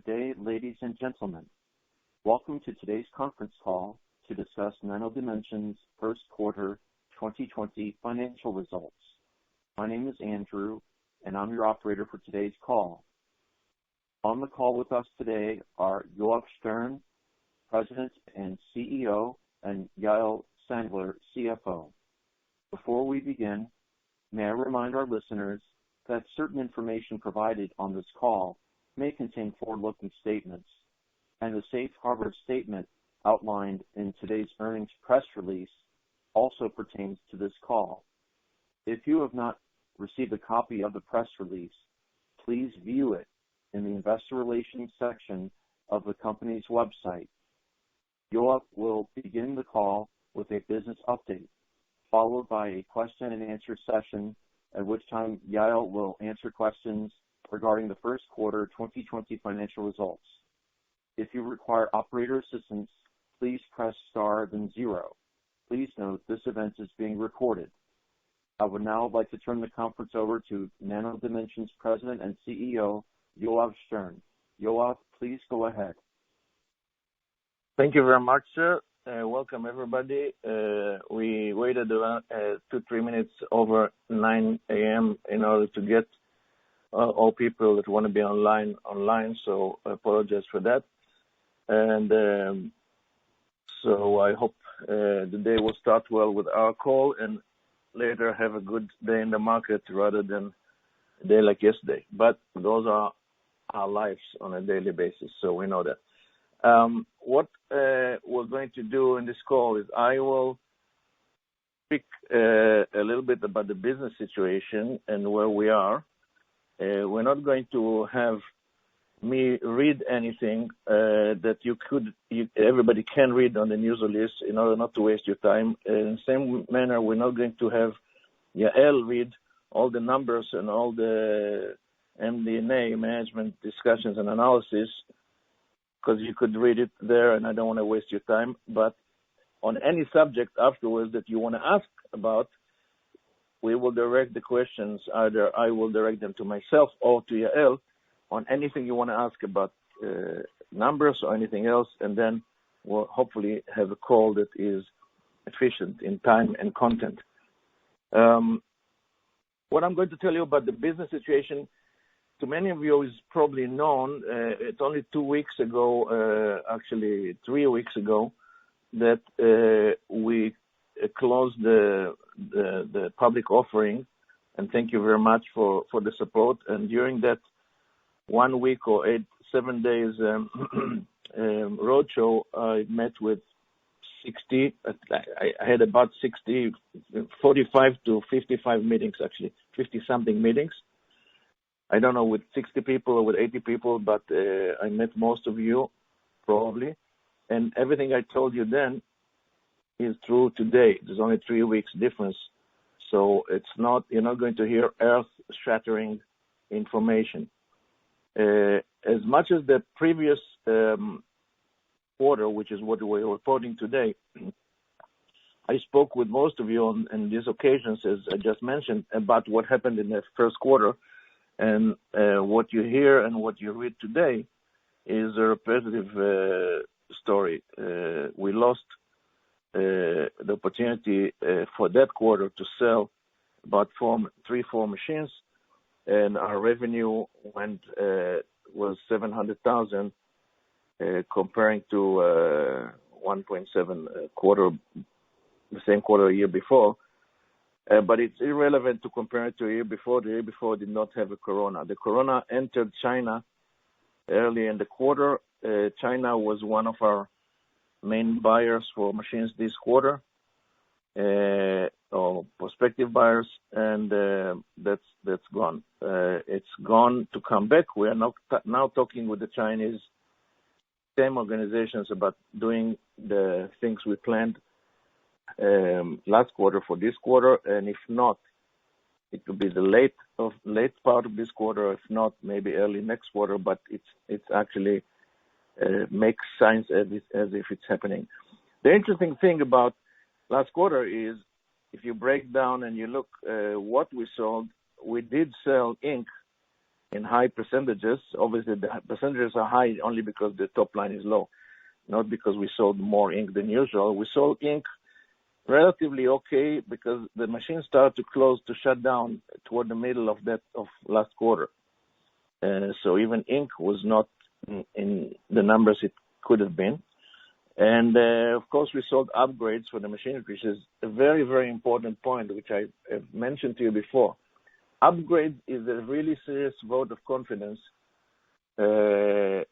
Good day, ladies and gentlemen. Welcome to today's conference call to discuss Nano Dimension's first quarter 2020 financial results. My name is Andrew, and I'm your operator for today's call. On the call with us today are Yoav Stern, President and CEO, and Yael Sandler, CFO. Before we begin, may I remind our listeners that certain information provided on this call may contain forward-looking statements, and the safe harbor statement outlined in today's earnings press release also pertains to this call. If you have not received a copy of the press release, please view it in the investor relations section of the company's website. Yoav will begin the call with a business update, followed by a question and answer session, at which time Yael will answer questions regarding the first quarter 2020 financial results. If you require operator assistance, please press star then 0. Please note this event is being recorded. I would now like to turn the conference over to Nano Dimension's President and CEO, Yoav Stern. Yoav, please go ahead. Thank you very much, sir. Welcome, everybody. We waited around 2-3 minutes over 9 a.m. in order to get all people that want to be online, so I apologize for that. And so I hope the day will start well with our call and later have a good day in the market rather than a day like yesterday. But those are our lives on a daily basis, so we know that. What we're going to do in this call is I will speak a little bit about the business situation and where we are. We're not going to have me read anything that everybody can read on the news release in order not to waste your time. In the same manner, we're not going to have Yael read all the numbers and all the MD&A, management discussions and analysis, because you could read it there and I don't want to waste your time. But on any subject afterwards that you want to ask about, we will direct the questions. Either I will direct them to myself or to Yael on anything you want to ask about numbers or anything else, and then we'll hopefully have a call that is efficient in time and content. What I'm going to tell you about the business situation, to many of you is probably known. It's only 2 weeks ago, actually 3 weeks ago, that we closed the public offering, and thank you very much for the support. And during that 1 week or 7 days roadshow, I met with 60. I had about 60, 45 to 55 meetings, actually 50 something meetings. I don't know with 60 people or with 80 people, but I met most of you probably, and everything I told you then is true today. There's only 3 weeks difference, so you're not going to hear earth-shattering information. As much as the previous quarter, which is what we're reporting today, I spoke with most of you on these occasions, as I just mentioned, about what happened in the first quarter, and what you hear and what you read today is a repetitive story. We lost the opportunity for that quarter to sell about 3-4 machines, and our revenue was $700,000 comparing to 1.7 quarter, the same quarter a year before. But it's irrelevant to compare it to a year before. The year before did not have a corona. The corona entered China early in the quarter. China was one of our main buyers for machines this quarter, or prospective buyers, and that's gone. It's gone to come back. We are now talking with the Chinese same organizations about doing the things we planned last quarter for this quarter, and if not, it could be the late part of this quarter. If not, maybe early next quarter. But it's actually makes sense as if it's happening. The interesting thing about last quarter is, if you break down and you look what we sold, we did sell ink in high percentages. Obviously, the percentages are high only because the top line is low, not because we sold more ink than usual. We sold ink relatively okay because the machine started to shut down toward the middle of last quarter. So even ink was not in the numbers it could have been. And of course, we sold upgrades for the machine, which is a very, very important point, which I have mentioned to you before. Upgrade is a really serious vote of confidence of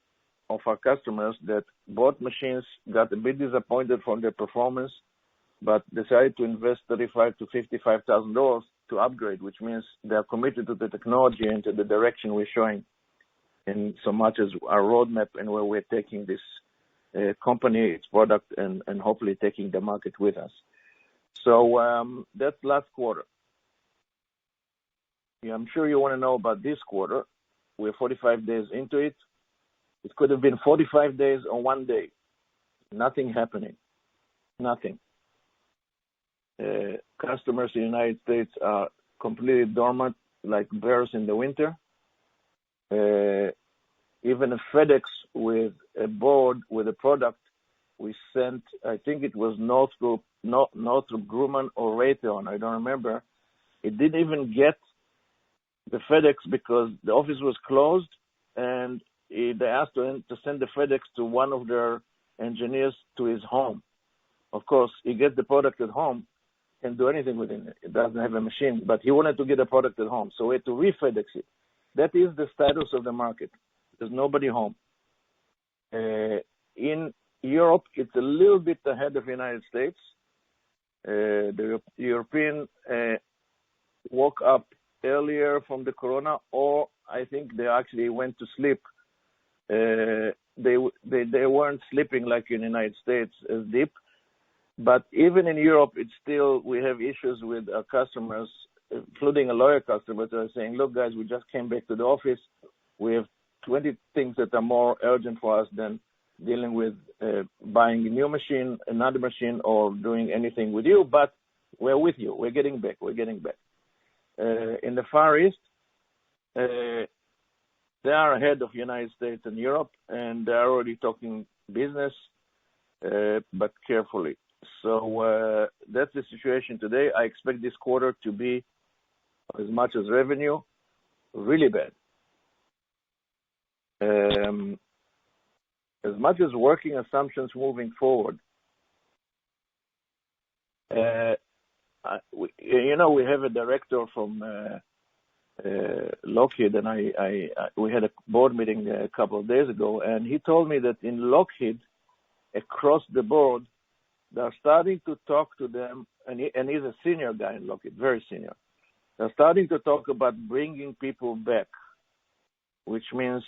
our customers that bought machines, got a bit disappointed from their performance, but decided to invest $35,000 to $55,000 to upgrade, which means they are committed to the technology and to the direction we're showing, in so much as our roadmap and where we're taking this company, its product, and hopefully taking the market with us. So that's last quarter. Yeah, I'm sure you want to know about this quarter. We're 45 days into it. It could have been 45 days or one day. Nothing happening. Nothing. Customers in the United States are completely dormant, like bears in the winter. Even a FedEx with a board, with a product, we sent, I think it was Northrop Grumman or Raytheon, I don't remember. It didn't even get the FedEx because the office was closed, and they asked him to send the FedEx to one of their engineers to his home. Of course, he gets the product at home, can't do anything with it. It doesn't have a machine, but he wanted to get the product at home, so we had to re-FedEx it. That is the status of the market. There's nobody home. In Europe, it's a little bit ahead of the United States. The European woke up earlier from the corona, or I think they actually went to sleep. They weren't sleeping like in the United States as deep. But even in Europe, we have issues with our customers, including a lawyer customer, that are saying, look, guys, we just came back to the office. We have 20 things that are more urgent for us than dealing with buying a new machine, another machine, or doing anything with you, but we're with you. We're getting back. In the Far East, they are ahead of the United States and Europe, and they're already talking business, but carefully. So that's the situation today. I expect this quarter to be, as much as revenue, really bad. As much as working assumptions moving forward, we have a director from Lockheed, and we had a board meeting a couple of days ago, and he told me that in Lockheed, across the board, they're starting to talk to them, and he's a senior guy in Lockheed, very senior. They're starting to talk about bringing people back, which means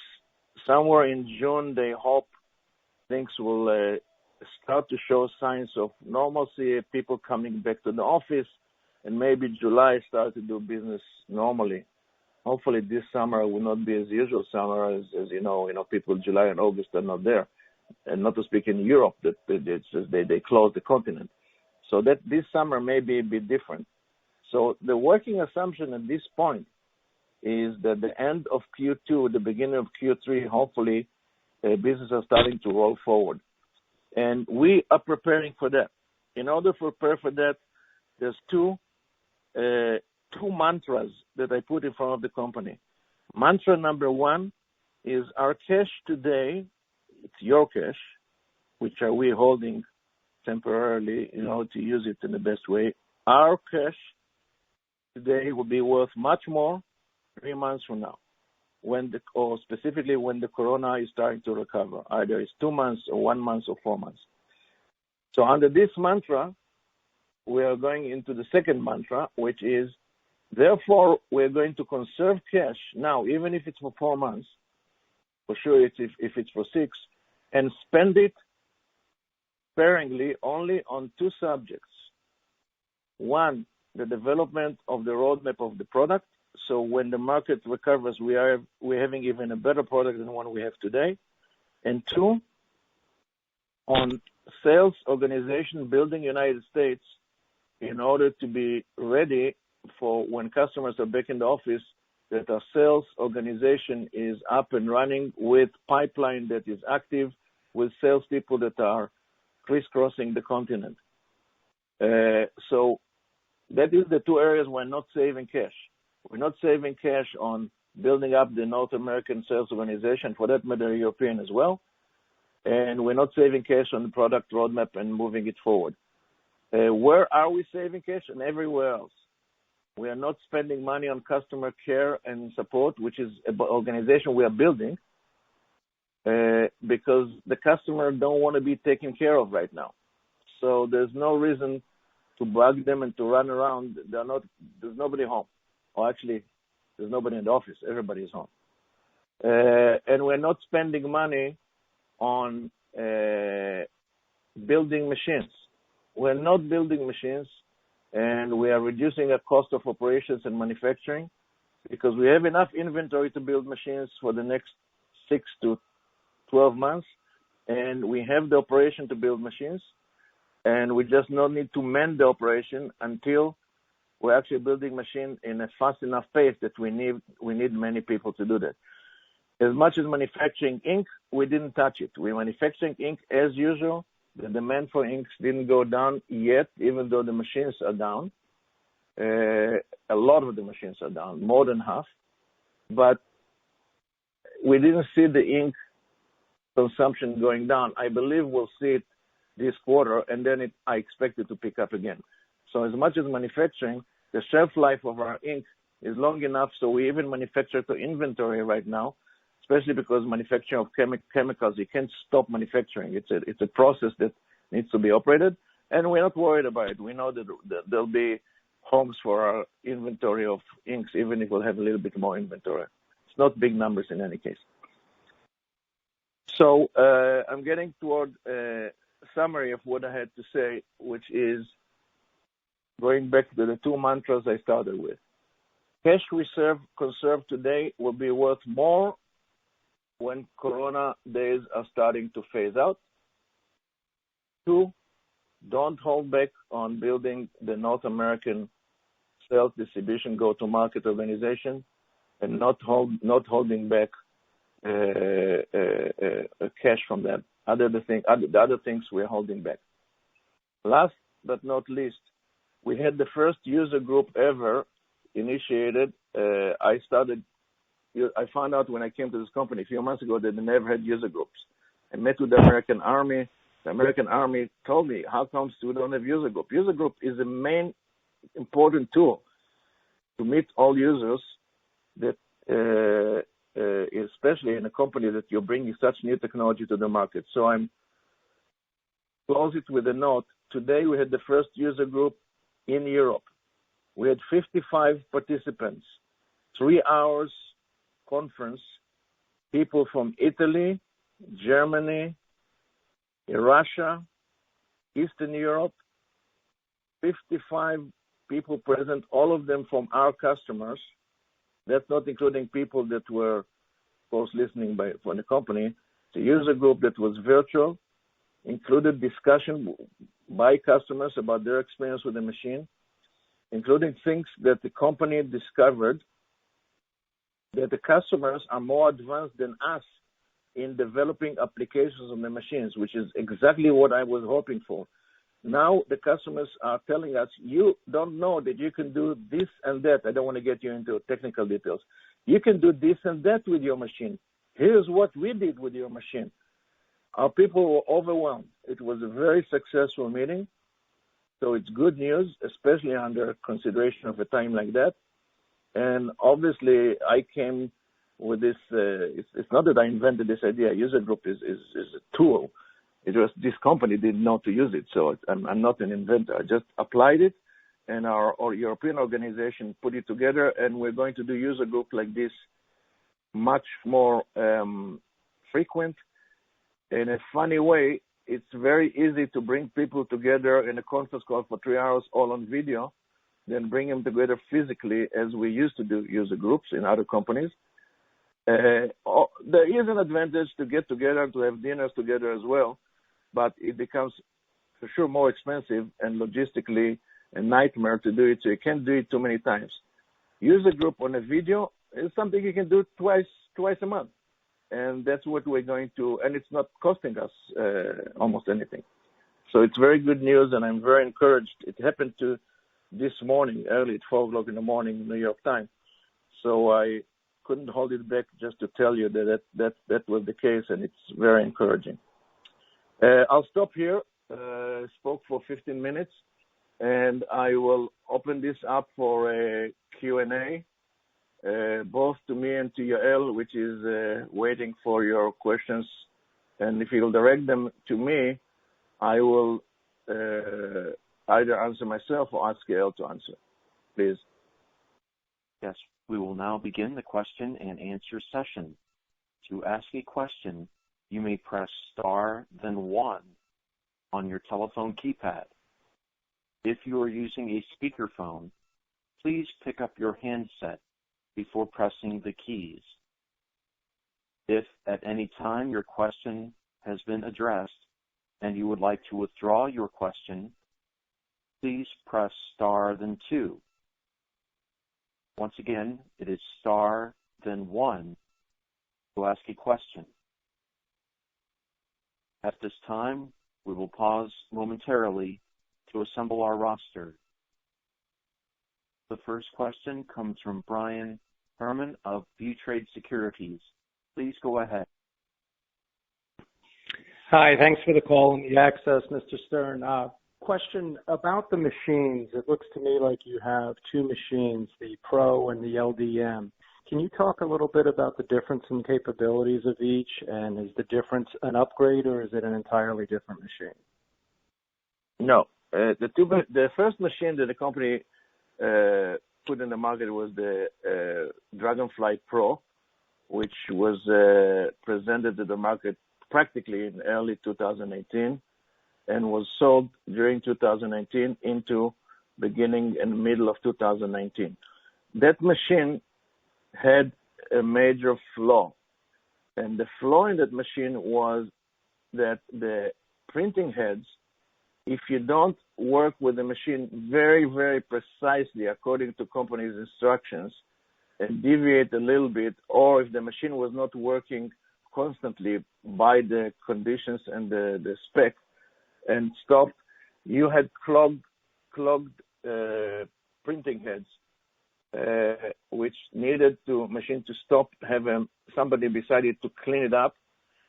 somewhere in June, they hope things will start to show signs of normalcy, people coming back to the office, and maybe July start to do business normally. Hopefully this summer will not be as usual summer as you know, people July and August are not there. And not to speak in Europe, that they close the continent. So that this summer may be a bit different. So the working assumption at this point is that the end of Q2, the beginning of Q3, hopefully businesses are starting to roll forward. And we are preparing for that. In order to prepare for that, there's two mantras that I put in front of the company. Mantra number one is our cash today, it's your cash, which are we holding temporarily in order to use it in the best way. Our cash today will be worth much more 3 months from now, or specifically when the corona is starting to recover. Either it's 2 months or 1 month or 4 months. So under this mantra, we are going into the second mantra, which is, therefore, we're going to conserve cash now, even if it's for 4 months, for sure if it's for 6, and spend it sparingly only on 2 subjects. One, the development of the roadmap of the product. So when the market recovers, we're having even a better product than the one we have today. And 2, on sales organization building United States in order to be ready for when customers are back in the office that our sales organization is up and running with pipeline that is active, with salespeople that are crisscrossing the continent. So that is the two areas we're not saving cash. We're not saving cash on building up the North American sales organization, for that matter, European as well. And we're not saving cash on the product roadmap and moving it forward. Where are we saving cash? And everywhere else. We are not spending money on customer care and support, which is an organization we are building, because the customer don't want to be taken care of right now. So there's no reason to bug them and to run around. There's nobody home. Or actually, there's nobody in the office. Everybody is home. And we're not spending money on building machines. We're not building machines, and we are reducing our cost of operations and manufacturing because we have enough inventory to build machines for the next 6 to 12 months, and we have the operation to build machines, and we just don't need to mend the operation until we're actually building machine in a fast enough pace that we need many people to do that. As much as manufacturing ink, we didn't touch it. We're manufacturing ink as usual. The demand for inks didn't go down yet, even though the machines are down. A lot of the machines are down, more than half. But we didn't see the ink consumption going down. I believe we'll see it this quarter, and then I expect it to pick up again. So as much as manufacturing, the shelf life of our ink is long enough, so we even manufacture to inventory right now, especially because manufacturing of chemicals, you can't stop manufacturing. It's a process that needs to be operated, and we're not worried about it. We know that there'll be homes for our inventory of inks, even if we'll have a little bit more inventory. It's not big numbers in any case. So I'm getting toward a summary of what I had to say, which is going back to the two mantras I started with. Cash we conserve today will be worth more when Corona days are starting to phase out. 2, don't hold back on building the North American sales distribution go-to-market organization, and not holding back cash from that. The other things we're holding back. Last but not least, we had the first user group ever initiated. I found out when I came to this company a few months ago that they never had user groups. I met with the American Army. The American Army told me, how come we don't have user group? User group is the main important tool to meet all users, that especially in a company that you're bringing such new technology to the market. So I'm close it with a note. Today we had the first user group in Europe. We had 55 participants, 3 hours conference, people from Italy, Germany, Russia, Eastern Europe, 55 people present, all of them from our customers. That's not including people that were, of course, listening from the company. The user group that was virtual included discussion by customers about their experience with the machine, including things that the company discovered that the customers are more advanced than us in developing applications on the machines, which is exactly what I was hoping for. Now the customers are telling us, you don't know that you can do this and that. I don't want to get you into technical details. You can do this and that with your machine. Here's what we did with your machine. Our people were overwhelmed. It was a very successful meeting. So it's good news, especially under consideration of a time like that. And obviously, I came with this. It's not that I invented this idea. User group is a tool. It was this company didn't know to use it, so I'm not an inventor. I just applied it, and our European organization put it together, and we're going to do user group like this much more frequent. In a funny way, it's very easy to bring people together in a conference call for 3 hours, all on video, than bring them together physically as we used to do user groups in other companies. There is an advantage to get together, to have dinners together as well, but it becomes for sure more expensive and logistically a nightmare to do it, so you can't do it too many times. User group on a video it's something you can do twice a month. And that's what we're going to, and it's not costing us almost anything. So it's very good news, and I'm very encouraged. It happened to this morning, early at 4 o'clock in the morning, New York time. So I couldn't hold it back just to tell you that was the case, and it's very encouraging. I'll stop here. Spoke for 15 minutes, and I will open this up for a Q&A, both to me and to Yoav, which is waiting for your questions. And if you'll direct them to me, I will either answer myself or ask Yoav to answer. Please. Yes, we will now begin the question and answer session. To ask a question, you may press star, then 1 on your telephone keypad. If you are using a speakerphone, please pick up your handset before pressing the keys. If at any time your question has been addressed and you would like to withdraw your question, please press star, then 2. Once again, it is star, then 1 to ask a question. At this time, we will pause momentarily to assemble our roster. The first question comes from Brian Herman of ViewTrade Securities. Please go ahead. Hi, thanks for the call and the access, Mr. Stern. Question about the machines. It looks to me like you have 2 machines, the Pro and the LDM. Can you talk a little bit about the difference in capabilities of each, and is the difference an upgrade or is it an entirely different machine? No. The first machine that the company put in the market was the Dragonfly Pro, which was presented to the market practically in early 2018 and was sold during 2019 into beginning and middle of 2019. That machine had a major flaw, and the flaw in that machine was that the printing heads, if you don't work with the machine very, very precisely according to company's instructions and deviate a little bit, or if the machine was not working constantly by the conditions and the spec and stopped, you had clogged printing heads, which needed to machine to stop, have somebody beside it to clean it up,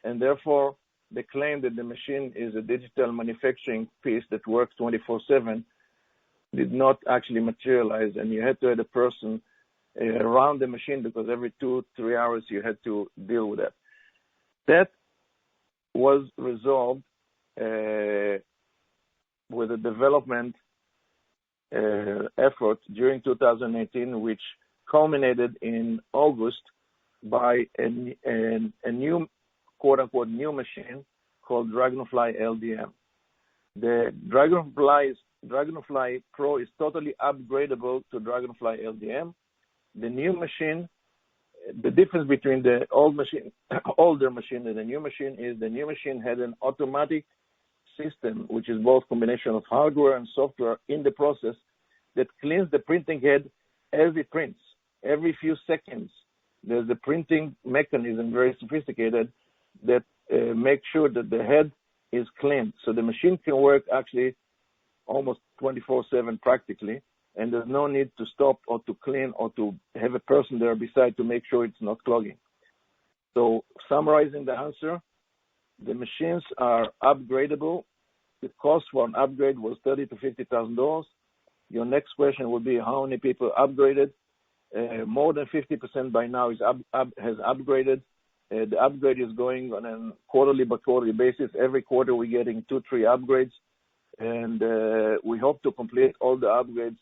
and therefore the claim that the machine is a digital manufacturing piece that works 24/7 did not actually materialize, and you had to have a person around the machine because every 2-3 hours you had to deal with that. That was resolved with a development effort during 2018, which culminated in August by a new, quote-unquote, new machine called Dragonfly LDM. The Dragonfly Pro is totally upgradable to Dragonfly LDM. The new machine, the difference between the older machine and the new machine is the new machine had an automatic system, which is both combination of hardware and software in the process, that cleans the printing head as it prints. Every few seconds, there's a printing mechanism, very sophisticated, that makes sure that the head is cleaned. So the machine can work actually almost 24/7 practically, and there's no need to stop or to clean or to have a person there beside to make sure it's not clogging. So summarizing the answer, the machines are upgradable. The cost for an upgrade was $30,000 to $50,000. Your next question would be how many people upgraded. More than 50% by now has upgraded. The upgrade is going on a quarterly by quarterly basis. Every quarter we're getting 2-3 upgrades, and we hope to complete all the upgrades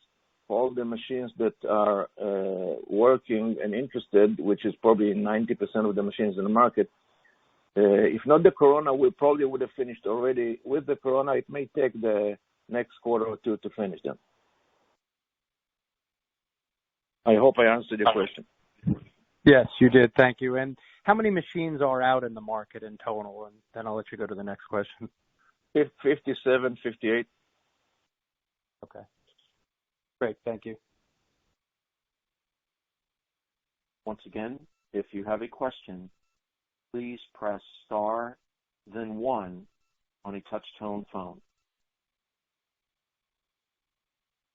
for all the machines that are working and interested, which is probably 90% of the machines in the market. If not the Corona, we probably would have finished already. With the Corona, it may take the next quarter or two to finish them. I hope I answered your question. Yes, you did. Thank you. And how many machines are out in the market in total? And then I'll let you go to the next question. 57, 58. Okay. Great. Thank you. Once again, if you have a question, please press star, then 1 on a touch-tone phone.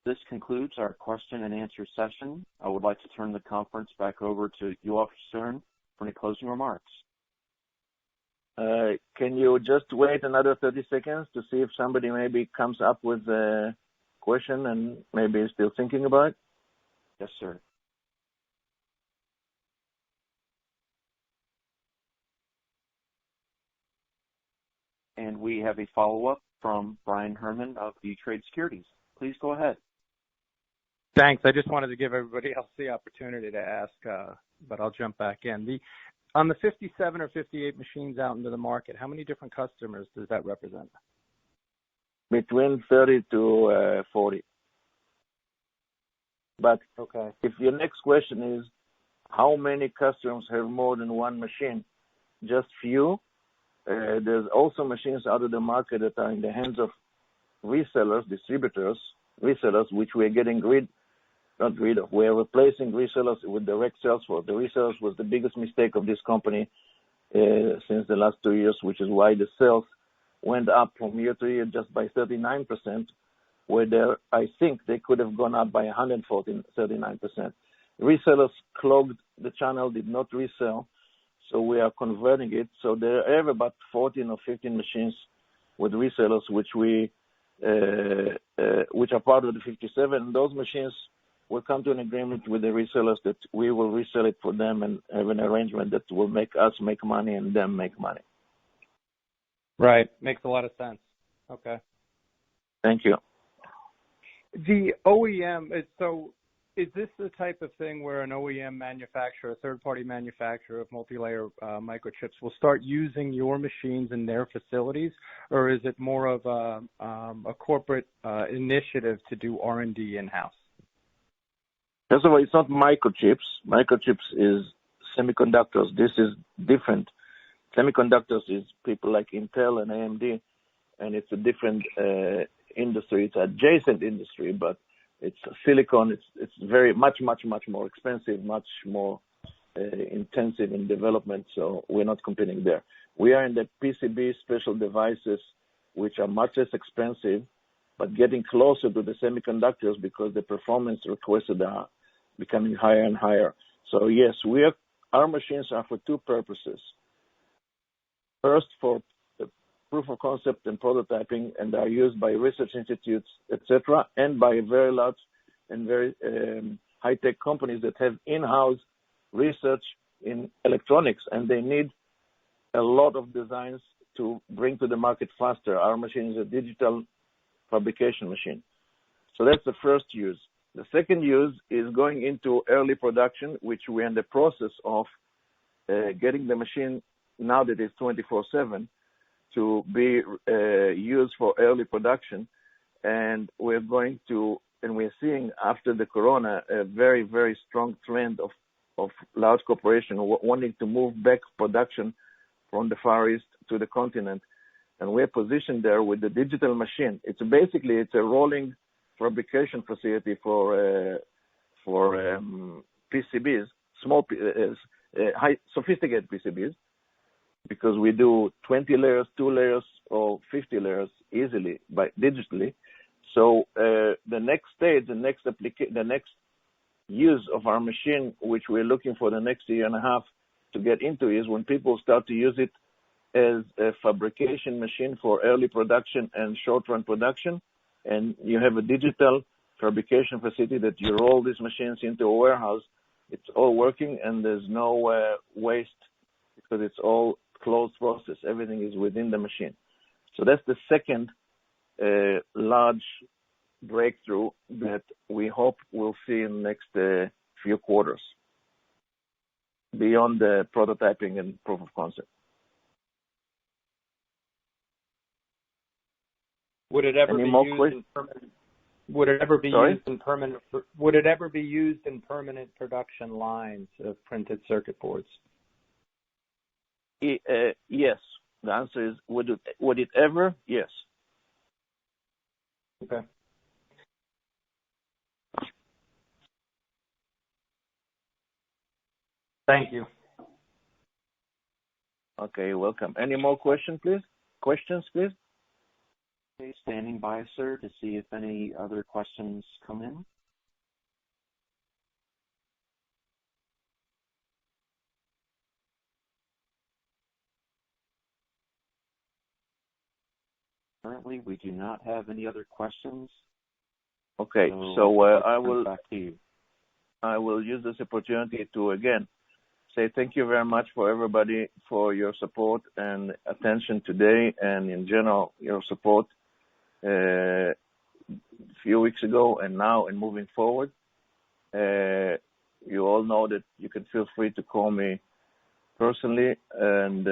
This concludes our question and answer session. I would like to turn the conference back over to Yoav Stern for any closing remarks. Can you just wait another 30 seconds to see if somebody maybe comes up with a question and maybe is still thinking about it? Yes, sir. And we have a follow-up from Brian Herman of E-Trade Securities. Please go ahead. Thanks. I just wanted to give everybody else the opportunity to ask, but I'll jump back in. On the 57 or 58 machines out into the market, how many different customers does that represent? Between 30 to 40. But okay. If your next question is, how many customers have more than one machine? Just few. There's also machines out of the market that are in the hands of resellers, distributors, resellers, which we're getting not rid of. We're replacing resellers with direct sales force. The resellers was the biggest mistake of this company since the last 2 years, which is why the sales went up from year to year just by 39%, where I think they could have gone up by 39%. Resellers clogged the channel, did not resell, so we are converting it. So there are about 14 or 15 machines with resellers, which are part of the 57. Those machines will come to an agreement with the resellers that we will resell it for them and have an arrangement that will make us make money and them make money. Right. Makes a lot of sense. Okay. Thank you. The OEM, so is this the type of thing where an OEM manufacturer, a third-party manufacturer of multi-layer microchips will start using your machines in their facilities, or is it more of a corporate initiative to do R&D in-house? First of all, it's not microchips. Microchips is semiconductors. This is different. Semiconductors is people like Intel and AMD, and it's a different industry. It's adjacent industry, but it's silicon. It's very much more expensive, much more intensive in development. So we're not competing there. We are in the PCB special devices, which are much less expensive, but getting closer to the semiconductors because the performance requested are becoming higher and higher. So yes, our machines are for two purposes. First, for the proof of concept and prototyping, and are used by research institutes, etc., and by very large and very high-tech companies that have in-house research in electronics, and they need a lot of designs to bring to the market faster. Our machine is a digital fabrication machine. So that's the first use. The second use is going into early production, which we're in the process of getting the machine, now that it's 24/7, to be used for early production. And we're seeing after the corona a very, very strong trend of large corporations wanting to move back production from the Far East to the continent. And we're positioned there with the digital machine. It's a rolling fabrication facility for PCBs, high sophisticated PCBs, because we do 20 layers, 2 layers, or 50 layers easily digitally. So the next stage, the next use of our machine, which we're looking for the next year and a half to get into, is when people start to use it as a fabrication machine for early production and short-run production, and you have a digital fabrication facility that you roll these machines into a warehouse. It's all working, and there's no waste because it's all closed process. Everything is within the machine. So that's the second large breakthrough that we hope we'll see in the next few quarters, beyond the prototyping and proof of concept. Would it ever be used in permanent production lines of printed circuit boards? Yes. The answer is would it ever? Yes. Okay. Thank you. Okay, welcome. Any more questions, please? Okay, standing by, sir, to see if any other questions come in. Currently, we do not have any other questions. Okay, So I back to you. will use this opportunity to again say thank you very much for everybody for your support and attention today, and in general your support a few weeks ago and now and moving forward. You all know that you can feel free to call me personally, and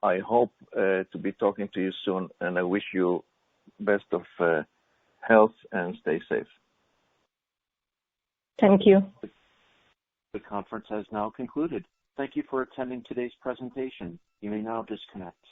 I hope to be talking to you soon, and I wish you best of health and stay safe. Thank you. The conference has now concluded. Thank you for attending today's presentation. You may now disconnect.